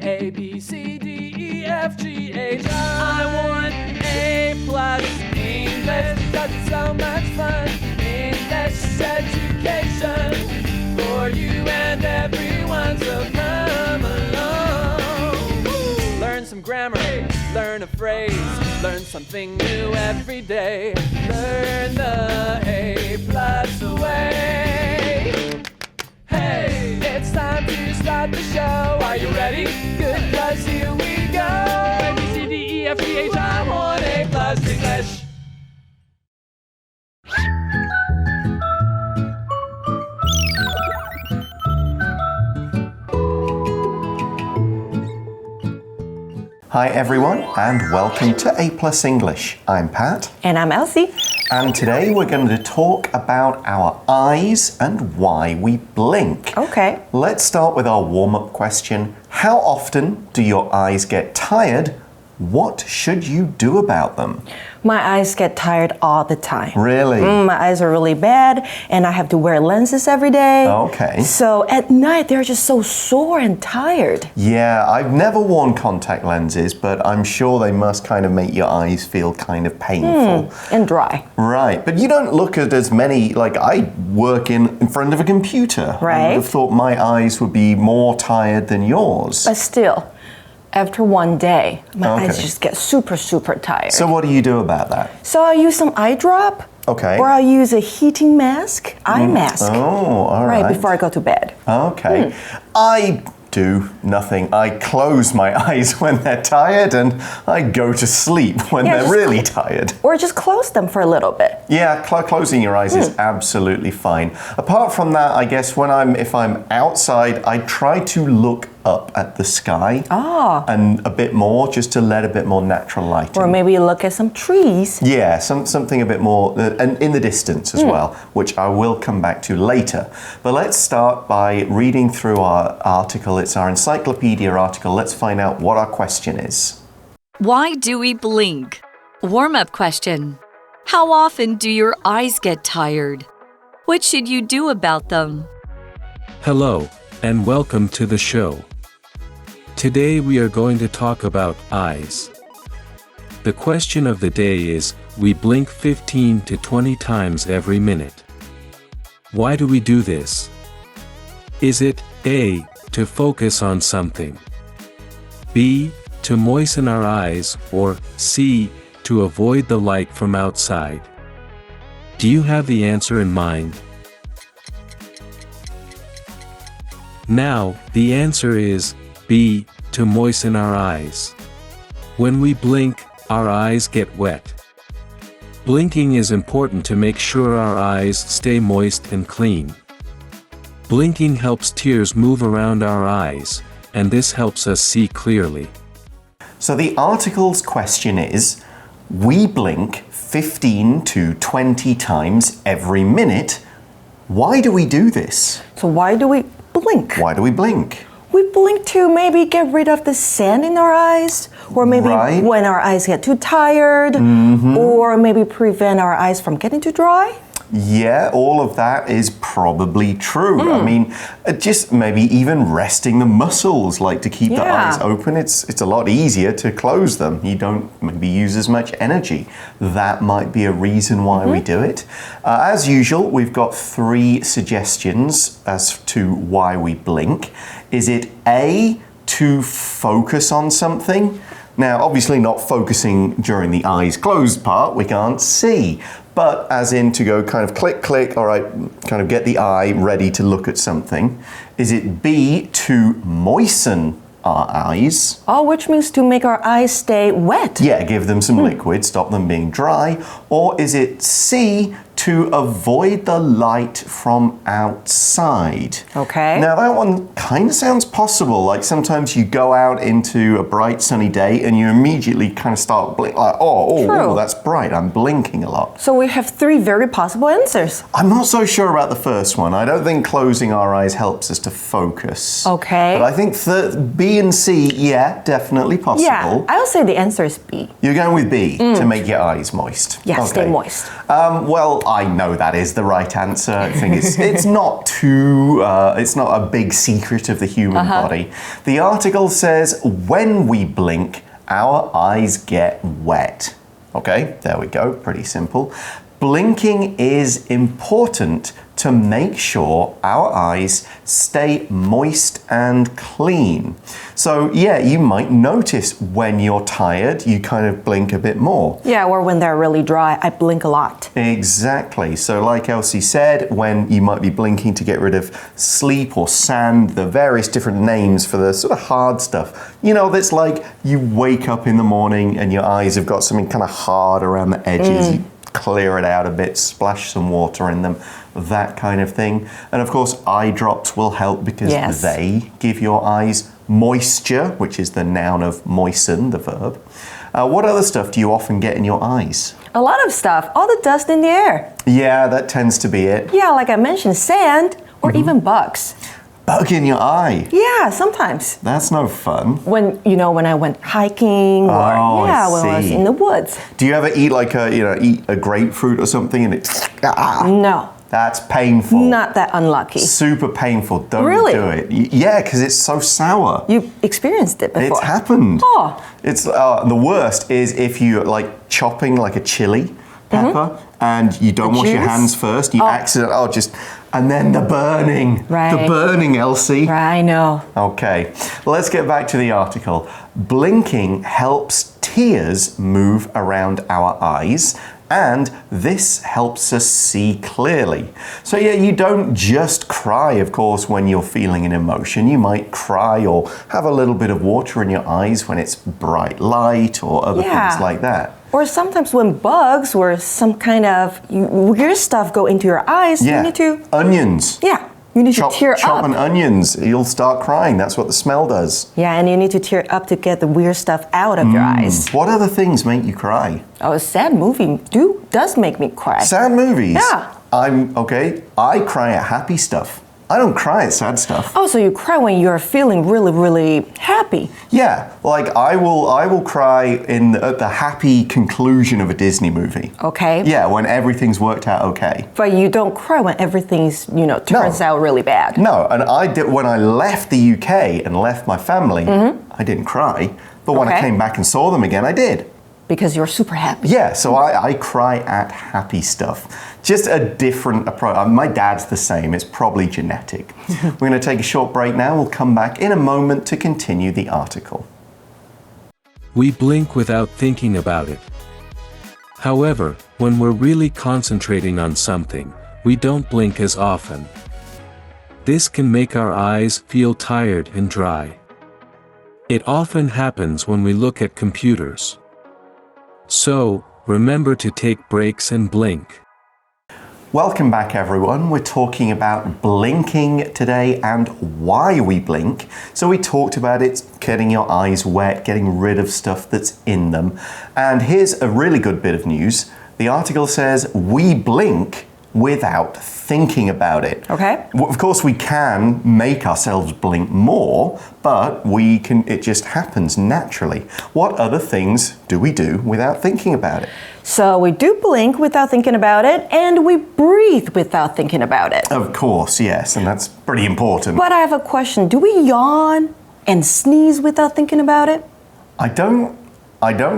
A, B, C, D, E, F, G, H, I want A+ English because it's so much fun. English education for you and everyone, so come along. Learn some grammar, learn a phrase, learn something new every day. Learn the A+ way. Hey, it's time to start the show. Are you ready? Good, 'cause here we go. A, B, C, D, E, F, G, H, I want A+ English. Hi everyone, and welcome to A+ English. I'm Pat. And I'm Elsie. And today we're going to talk about our eyes and why we blink. Okay. Let's start with our warm-up question. How often do your eyes get tired? What should you do about them? My eyes get tired all the time. Really? My eyes are really bad, and I have to wear lenses every day. Okay. So at night, they're just so sore and tired. Yeah, I've never worn contact lenses, but I'm sure they must kind of make your eyes feel kind of painful. And dry. Right, but you don't look at as many, like I work in front of a computer. Right. I would have thought my eyes would be more tired than yours. But still, after one day, my eyes just get super, super tired. So what do you do about that? So I use some eye drop. Okay. Or I'll use a heating mask, eye mask. Oh, all right. Right, before I go to bed. Okay. I do nothing. I close my eyes when they're tired and I go to sleep when they're really tired. Or just close them for a little bit. Yeah, closing your eyes is absolutely fine. Apart from that, I guess if I'm outside, I try to look up at the sky and a bit more, just to let a bit more natural light in. Or maybe look at some trees. Yeah, something a bit more, and in the distance as well, which I will come back to later. But let's start by reading through our article. It's our encyclopedia article. Let's find out what our question is. Why do we blink? Warm-up question. How often do your eyes get tired? What should you do about them? Hello, and welcome to the show. Today we are going to talk about eyes. The question of the day is, we blink 15 to 20 times every minute. Why do we do this? Is it A, to focus on something, B, to moisten our eyes, or C, to avoid the light from outside? Do you have the answer in mind? Now, the answer is B, to moisten our eyes. When we blink, our eyes get wet. Blinking is important to make sure our eyes stay moist and clean. Blinking helps tears move around our eyes, and this helps us see clearly. So the article's question is, we blink 15 to 20 times every minute. Why do we do this? So why do we blink? Why do we blink? We blink to maybe get rid of the sand in our eyes, or maybe when our eyes get too tired, or maybe prevent our eyes from getting too dry. Yeah, all of that is probably true. I mean, just maybe even resting the muscles, like to keep the eyes open. It's a lot easier to close them. You don't maybe use as much energy. That might be a reason why we do it. As usual, we've got 3 suggestions as to why we blink. Is it A, to focus on something? Now, obviously not focusing during the eyes closed part, we can't see. But as in to go kind of click, click, all right, kind of get the eye ready to look at something. Is it B, to moisten our eyes? Oh, which means to make our eyes stay wet. Yeah, give them some liquid, stop them being dry. Or is it C, to avoid the light from outside? Okay. Now that one kind of sounds possible. Like sometimes you go out into a bright sunny day and you immediately kind of start blinking, like, oh, that's bright, I'm blinking a lot. So we have 3 very possible answers. I'm not so sure about the first one. I don't think closing our eyes helps us to focus. Okay. But I think B and C, yeah, definitely possible. Yeah, I'll say the answer is B. You're going with B, to make your eyes moist. Yeah, stay moist. Well, I know that is the right answer. I think it's not it's not a big secret of the human body. The article says, when we blink, our eyes get wet. Okay, there we go, pretty simple. Blinking is important to make sure our eyes stay moist and clean. So yeah, you might notice when you're tired, you kind of blink a bit more. Yeah, or when they're really dry, I blink a lot. Exactly. So like Elsie said, when you might be blinking to get rid of sleep or sand, the various different names for the sort of hard stuff. You know, that's like you wake up in the morning and your eyes have got something kind of hard around the edges. You clear it out a bit, splash some water in them, that kind of thing. And of course, eye drops will help because they give your eyes moisture, which is the noun of moisten, the verb. What other stuff do you often get in your eyes? A lot of stuff, all the dust in the air. Yeah, that tends to be it. Yeah, like I mentioned, sand or even bugs. Bug in your eye? Yeah, sometimes. That's no fun. When I went hiking or when I was in the woods. Do you ever eat like eat a grapefruit or something and it's No. That's painful. Not that unlucky. Super painful. Don't Really? do it. Yeah, because it's so sour. You experienced it before. It's happened. Oh. It's the worst is if you like chopping like a chili pepper and you don't wash your hands first. You and then the burning. Right. The burning, Elsie. Right, I know. Okay, let's get back to the article. Blinking helps tears move around our eyes, and this helps us see clearly. So yeah, you don't just cry, of course, when you're feeling an emotion. You might cry or have a little bit of water in your eyes when it's bright light or other things like that. Or sometimes when bugs or some kind of weird stuff go into your eyes, you need to... Onions. Yeah, you need to tear up. Chop an onions, you'll start crying. That's what the smell does. Yeah, and you need to tear up to get the weird stuff out of your eyes. What other things make you cry? Oh, a sad movie does make me cry. Sad movies? Yeah. I cry at happy stuff. I don't cry at sad stuff. Oh, so you cry when you're feeling really, really happy. Yeah, like I will cry at the happy conclusion of a Disney movie. Okay. Yeah, when everything's worked out okay. But you don't cry when everything's, turns out really bad. No, and I did when I left the UK and left my family, I didn't cry. But when I came back and saw them again, I did. Because you're super happy. Yeah, so I cry at happy stuff. Just a different approach. My dad's the same. It's probably genetic. We're going to take a short break now. We'll come back in a moment to continue the article. We blink without thinking about it. However, when we're really concentrating on something, we don't blink as often. This can make our eyes feel tired and dry. It often happens when we look at computers. So, remember to take breaks and blink. Welcome back, everyone. We're talking about blinking today and why we blink. So we talked about it getting your eyes wet, getting rid of stuff that's in them. And here's a really good bit of news. The article says we blink without thinking about it. Okay. Of course, we can make ourselves blink more, but it just happens naturally. What other things do we do without thinking about it? So we do blink without thinking about it, and we breathe without thinking about it. Of course, yes, and that's pretty important. But I have a question. Do we yawn and sneeze without thinking about it? I don't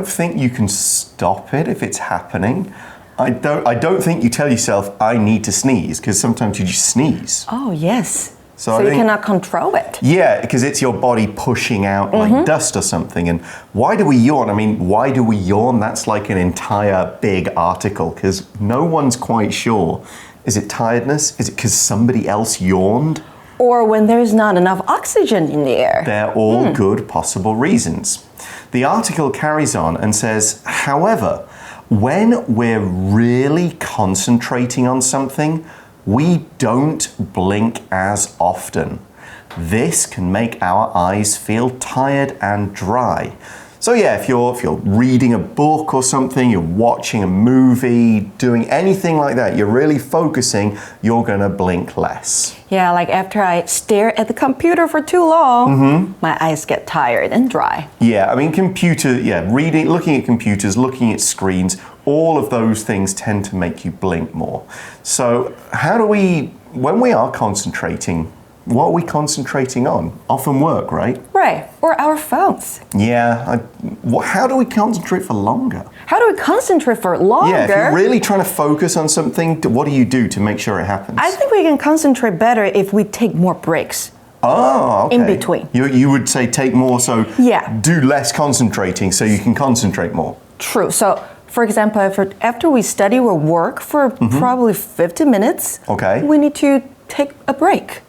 think you can stop it if it's happening. I don't think you tell yourself, I need to sneeze, because sometimes you just sneeze. Oh, yes. So you cannot control it. Yeah, because it's your body pushing out like dust or something. And why do we yawn? I mean, why do we yawn? That's like an entire big article, because no one's quite sure. Is it tiredness? Is it because somebody else yawned? Or when there's not enough oxygen in the air. They're all good possible reasons. The article carries on and says, however, when we're really concentrating on something, we don't blink as often. This can make our eyes feel tired and dry. So yeah, if you're reading a book or something, you're watching a movie, doing anything like that, you're really focusing, you're gonna blink less. Yeah, like after I stare at the computer for too long, my eyes get tired and dry. Yeah, I mean looking at computers, looking at screens, all of those things tend to make you blink more. So when we are concentrating, what are we concentrating on? Often work, right? Right, or our phones. Yeah. How do we concentrate for longer? How do we concentrate for longer? Yeah, if you're really trying to focus on something, what do you do to make sure it happens? I think we can concentrate better if we take more breaks. Oh, okay. In between. You would say take more, so do less concentrating so you can concentrate more. True. So, for example, after we study or work for probably 50 minutes, we need to take a break.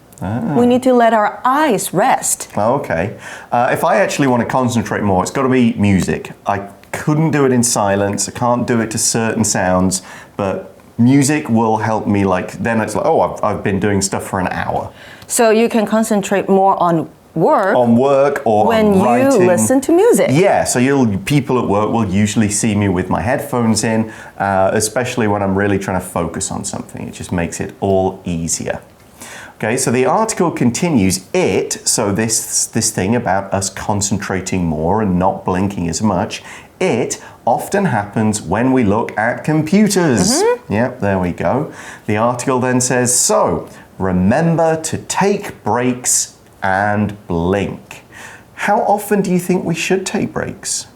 We need to let our eyes rest. Okay. If I actually want to concentrate more, it's got to be music. I couldn't do it in silence. I can't do it to certain sounds, but music will help me. Then it's like, oh, I've been doing stuff for an hour. So you can concentrate more on work. On work or when on writing. you listen to music. Yeah, so people at work will usually see me with my headphones in, especially when I'm really trying to focus on something. It just makes it all easier. Okay, so the article continues, so this thing about us concentrating more and not blinking as much, it often happens when we look at computers. Yep, there we go. The article then says, so remember to take breaks and blink. How often do you think we should take breaks?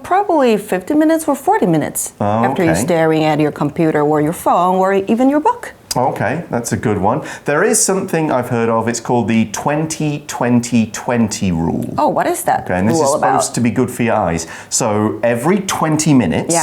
Probably 50 minutes or 40 minutes after you're staring at your computer or your phone or even your book. Okay, that's a good one. There is something I've heard of. It's called the 20-20-20 rule. Oh, what is that? Okay, and this is supposed to be good for your eyes. So every 20 minutes,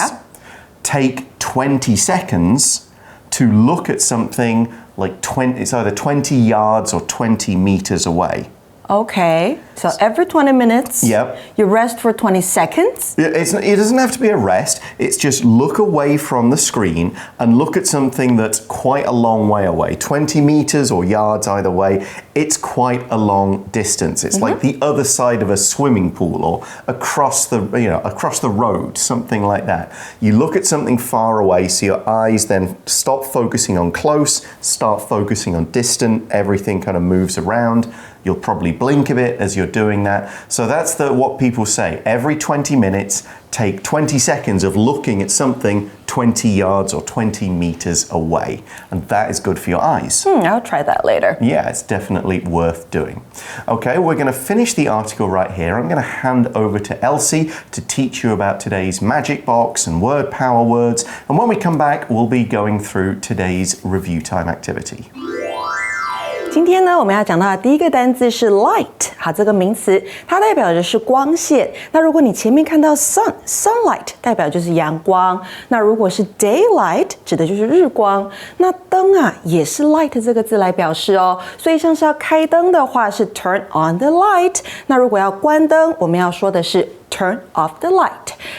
take 20 seconds to look at something like it's either 20 yards or 20 meters away. Okay, so every 20 minutes, you rest for 20 seconds? It doesn't have to be a rest. It's just look away from the screen and look at something that's quite a long way away. 20 meters or yards either way, it's quite a long distance. It's like the other side of a swimming pool or across the road, something like that. You look at something far away, so your eyes then stop focusing on close, start focusing on distant, everything kind of moves around. You'll probably blink a bit as you're doing that. So that's what people say. Every 20 minutes, take 20 seconds of looking at something 20 yards or 20 meters away. And that is good for your eyes. I'll try that later. Yeah, it's definitely worth doing. Okay, we're going to finish the article right here. I'm going to hand over to Elsie to teach you about today's magic box and word power words. And when we come back, we'll be going through today's review time activity. 今天呢，我们要讲到的第一个单字是 light。好，这个名词它代表的是光线。那如果你前面看到 sunlight， 代表就是阳光。那如果是 daylight， 指的就是日光。那灯啊，也是 light 这个字来表示哦。所以像是要开灯的话是 turn on the light。那如果要关灯，我们要说的是turn off the light。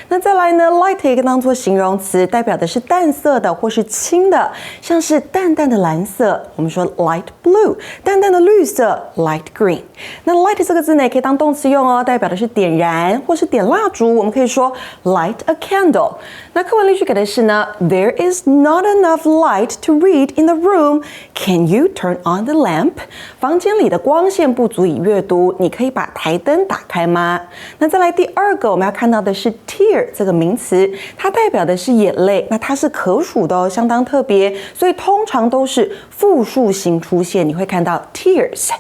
那再来呢 ，light 也可以当作形容词，代表的是淡色的或是轻的，像是淡淡的蓝色，我们说 light blue， 淡淡的绿色 light green。那 light 这个字呢，也可以当动词用哦，代表的是点燃或是点蜡烛，我们可以说 light a candle。那课文例句给的是呢 ，There is not enough light to read in the room. Can you turn on the lamp? 房间里的光线不足以阅读，你可以把台灯打开吗？那再来第二个我们要看到的是 tear 这个名词，它代表的是眼泪，那它是可数的哦，相当特别，所以通常都是复数型出现，你会看到 tears。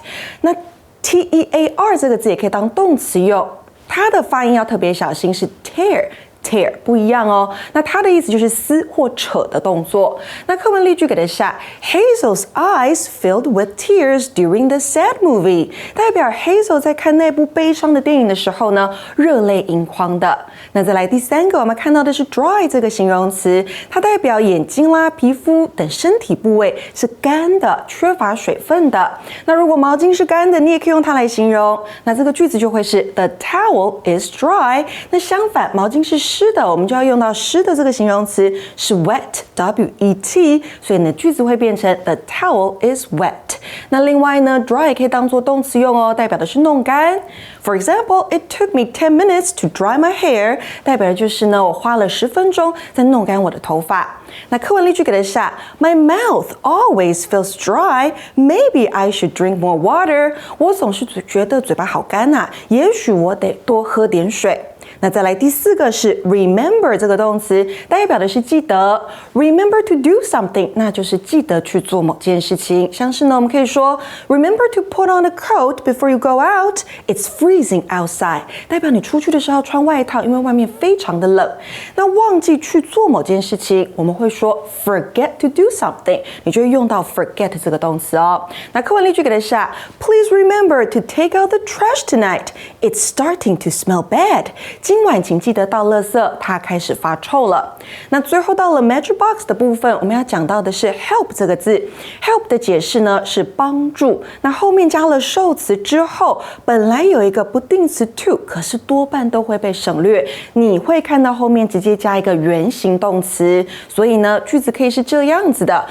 那 tear 这个字也可以当动词用，它的发音要特别小心，是 tear。tear 不一样哦，那它的意思就是撕或扯的动作。那课文例句给的是 Hazel's eyes filled with tears during the sad movie， 代表 Hazel 在看那部悲伤的电影的时候呢，热泪盈眶的。那再来第三个，我们看到的是 dry 这个形容词，它代表眼睛啦、皮肤等身体部位是干的、缺乏水分的。那如果毛巾是干的，你也可以用它来形容。那这个句子就会是 The towel is dry。那相反，毛巾是湿的，我们就要用到湿的这个形容词是 wet W-E-T， 所以呢句子会变成 The towel is wet。那另外呢 dry 也可以当作动词用哦，代表的是弄干。For example, it took me 10 minutes to dry my hair， 代表的就是呢我花了10分钟在弄干我的头发。那课文例句给的是 My mouth always feels dry. Maybe I should drink more water. 我总是觉得嘴巴好干啊，也许我得多喝点水。那再来第4个是 remember 这个动词，代表的是记得。Remember to do something， 那就是记得去做某件事情。像是呢，我们可以说 Remember to put on a coat before you go out. It's freezing outside， 代表你出去的时候穿外套，因为外面非常的冷。那忘记去做某件事情，我们会说 forget to do something， 你就会用到 forget 这个动词哦。那课文例句给的是Please remember to take out the trash tonight. It's starting to smell bad. 今晚请记得倒垃圾，它开始发臭了。那最后到了 Magic Box 的部分，我们要讲到的是 help 这个字。help 的解释呢是帮助，那后面加了受词之后，本来有一个不定词 to， 可是多半都会被省略。你会看到后面直接加一个原形动词，所以呢，句子可以是这样子的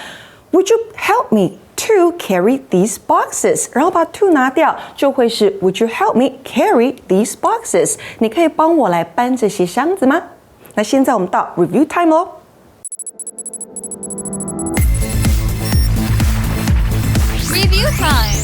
：Would you help me to carry these boxes？ 然后把 to 拿掉，就会是 Would you help me carry these boxes？ 你可以帮我来搬这些箱子吗？那现在我们到 review time 咯。Review time.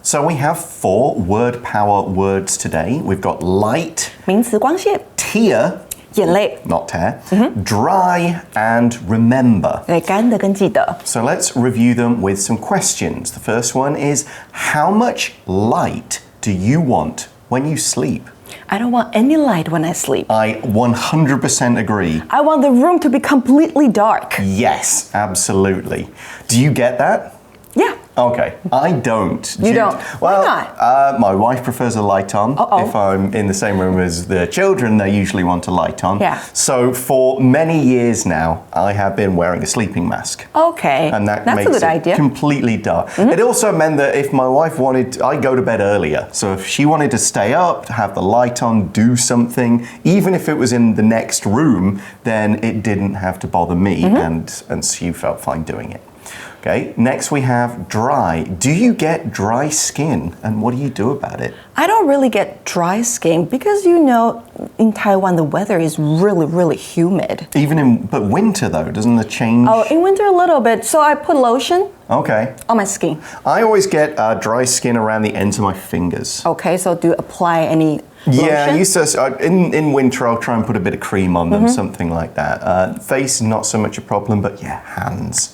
So we have 4 word power words today. We've got light, 名词光线、 tear, 眼泪、 not tear, dry, and remember. 对，干的跟记得。 So let's review them with some questions. The first one is, how much light do you want when you sleep? I don't want any light when I sleep. I 100% agree. I want the room to be completely dark. Yes, absolutely. Do you get that? Yeah. Okay, I don't. You don't? Well, Why not? My wife prefers a light on. Uh-oh. If I'm in the same room as the children, they usually want a light on. Yeah. So for many years now, I have been wearing a sleeping mask. Okay. And that That's makes a good it idea. completely dark. It also meant that if my wife wanted, I'd go to bed earlier. So if she wanted to stay up, to have the light on, do something, even if it was in the next room, then it didn't have to bother me, and she felt fine doing it. Okay, next we have dry. Do you get dry skin, and what do you do about it? I don't really get dry skin because you know in Taiwan the weather is really humid. But winter though, doesn't the change? Oh, in winter a little bit. So I put lotion Okay. on my skin. I always get dry skin around the ends of my fingers. Okay, so do you apply any Yeah, I lotion? used to. In winter, I'll try and put a bit of cream on them, something like that. Face, not so much a problem, but yeah, hands.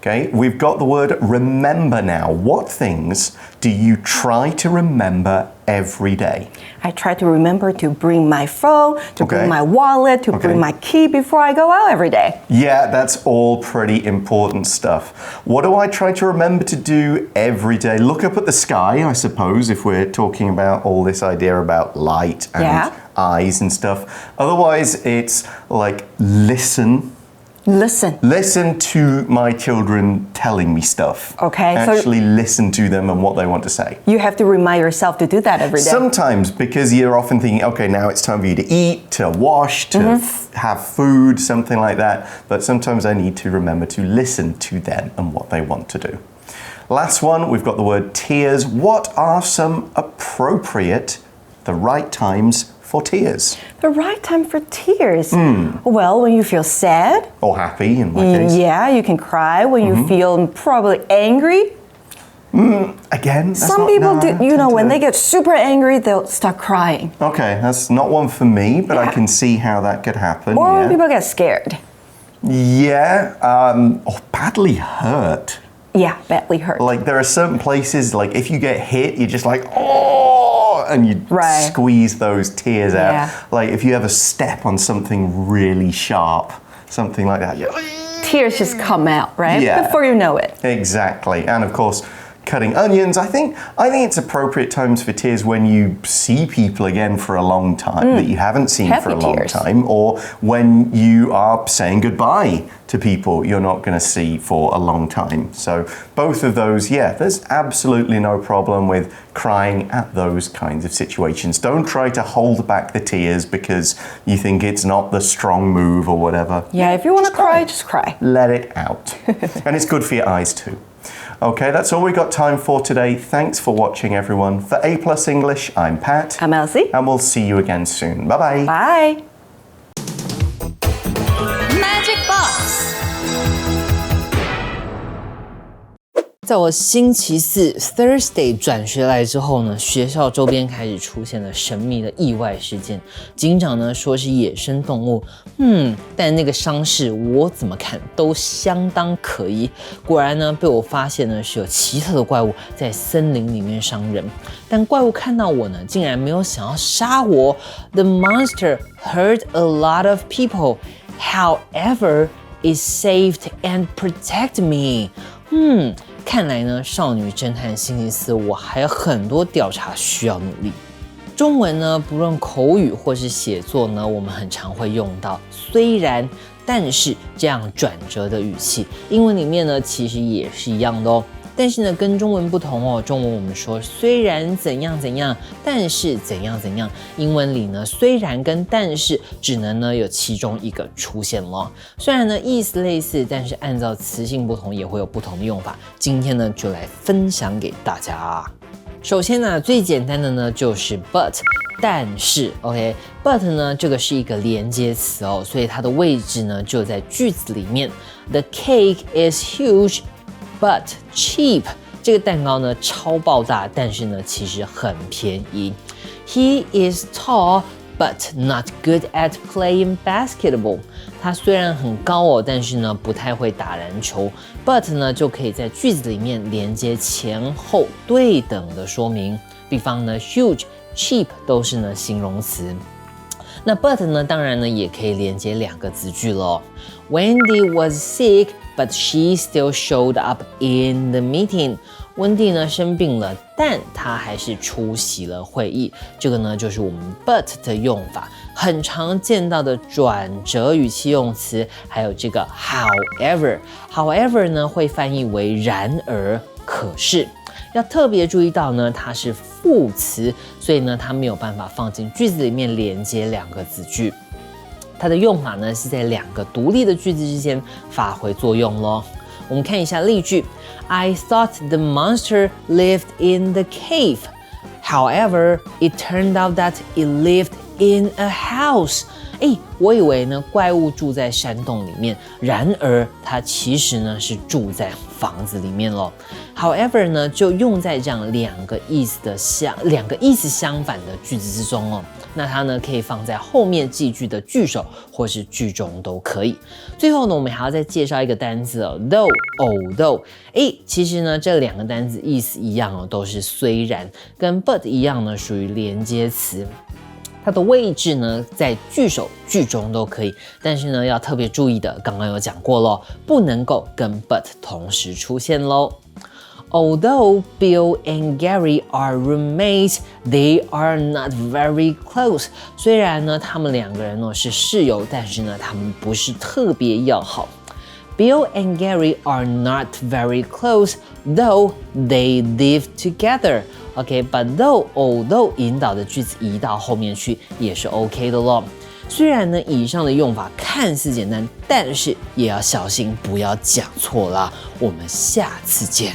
Okay, we've got the word remember now. What things do you try to remember every day? I try to remember to bring my phone, to Okay. bring my wallet, to Okay. bring my key before I go out every day. Yeah, that's all pretty important stuff. What do I try to remember to do every day? Look up at the sky, I suppose, if we're talking about all this idea about light and Yeah. eyes and stuff. Otherwise, it's like listen. Listen. Listen to my children telling me stuff. Okay, so- Actually listen to them and what they want to say. You have to remind yourself to do that every day. Sometimes, because you're often thinking, okay, now it's time for you to eat, to wash, to have food, something like that. But sometimes I need to remember to listen to them and what they want to do. Last one, we've got the word tears. What are some appropriate, the right times for tears? The right time for tears. Well, when you feel sad, Or happy, in my case. yeah, you can cry. When you feel probably angry, Again, that's some not, people no, I do, you know, tend when to- they get super angry, they'll start crying. Okay, that's not one for me, but I Yeah. can see how that could happen. Or when yeah. people get scared. Yeah, or badly hurt. Yeah, badly hurt. Like there are certain places, like if you get hit, you're just like, oh, and you Right. squeeze those tears out. Yeah. Like if you ever step on something really sharp, something like that. Tears just come out, right? Yeah. Before you know it. Exactly, and of course, cutting onions. I think it's appropriate times for tears when you see people again for a long time that you haven't seen for a Happy long tears. time, or when you are saying goodbye to people you're not going to see for a long time. So both of those, yeah, there's absolutely no problem with crying at those kinds of situations. Don't try to hold back the tears because you think it's not the strong move or whatever. Yeah, if you want to Just cry, just cry. Let it out. And it's good for your eyes too. Okay, that's all we got time for today. Thanks for watching, everyone. For A+ English, I'm Pat. I'm Elsie. And we'll see you again soon. Bye-bye. Bye. Magic Box. 在我星期四 Thursday 转学来之后呢，学校周边开始出现了神秘的意外事件。警长呢说是野生动物，但那个伤势我怎么看都相当可疑。果然呢，被我发现呢是有奇特的怪物在森林里面伤人。但怪物看到我呢，竟然没有想要杀我。The monster hurt a lot of people, however, it saved and protected me. 看来呢，少女侦探星期四我还有很多调查需要努力。中文呢，不论口语或是写作呢，我们很常会用到虽然、但是这样转折的语气。英文里面呢，其实也是一样的哦。但是呢，跟中文不同哦。中文我们说虽然怎样怎样，但是怎样怎样。英文里呢，虽然跟但是只能呢有其中一个出现了。虽然呢意思类似，但是按照词性不同，也会有不同的用法。今天呢，就来分享给大家。首先呢，最简单的呢就是 but， 但是 OK，but 呢这个是一个连接词哦，所以它的位置呢就在句子里面。The cake is huge.But cheap， 这个蛋糕呢超爆大，但是呢其实很便宜。He is tall, but not good at playing basketball。他虽然很高哦，但是呢不太会打篮球。But 呢就可以在句子里面连接前后对等的说明。比方呢 huge、cheap 都是呢形容词。那 but 呢当然呢也可以连接两个子句了。Wendy was sick.But she still showed up in the meeting. 温蒂呢生病了，但她还是出席了会议。这个呢就是我们 but 的用法，很常见到的转折语气用词，还有这个 however。however 呢会翻译为然而、可是。要特别注意到呢，它是副词，所以呢它没有办法放进句子里面连接两个子句。它的用法呢是在两个独立的句子之间发挥作用咯。我们看一下例句 I thought the monster lived in the cave. However, it turned out that it lived in a house. 我以为呢怪物住在山洞里面，然而它其实呢是住在房子里面咯。However 呢就用在这样两个意思相反的句子之中哦。那它呢可以放在后面记句的句首或是句中都可以。最后呢，我们还要再介绍一个单字哦 ，although。其实呢这两个单字意思一样哦，都是虽然，跟 but 一样呢，属于连接词。它的位置呢，在句首、句中都可以，但是呢，要特别注意的，刚刚有讲过咯，不能够跟 but 同时出现咯。Although Bill and Gary are roommates, they are not very close. 虽然呢，他们两个人呢是室友，但是呢，他们不是特别要好。Bill and Gary are not very close, though they live together. OK，but although 引导的句子移到后面去也是 OK 的咯。虽然呢，以上的用法看似简单，但是也要小心不要讲错啦。我们下次见。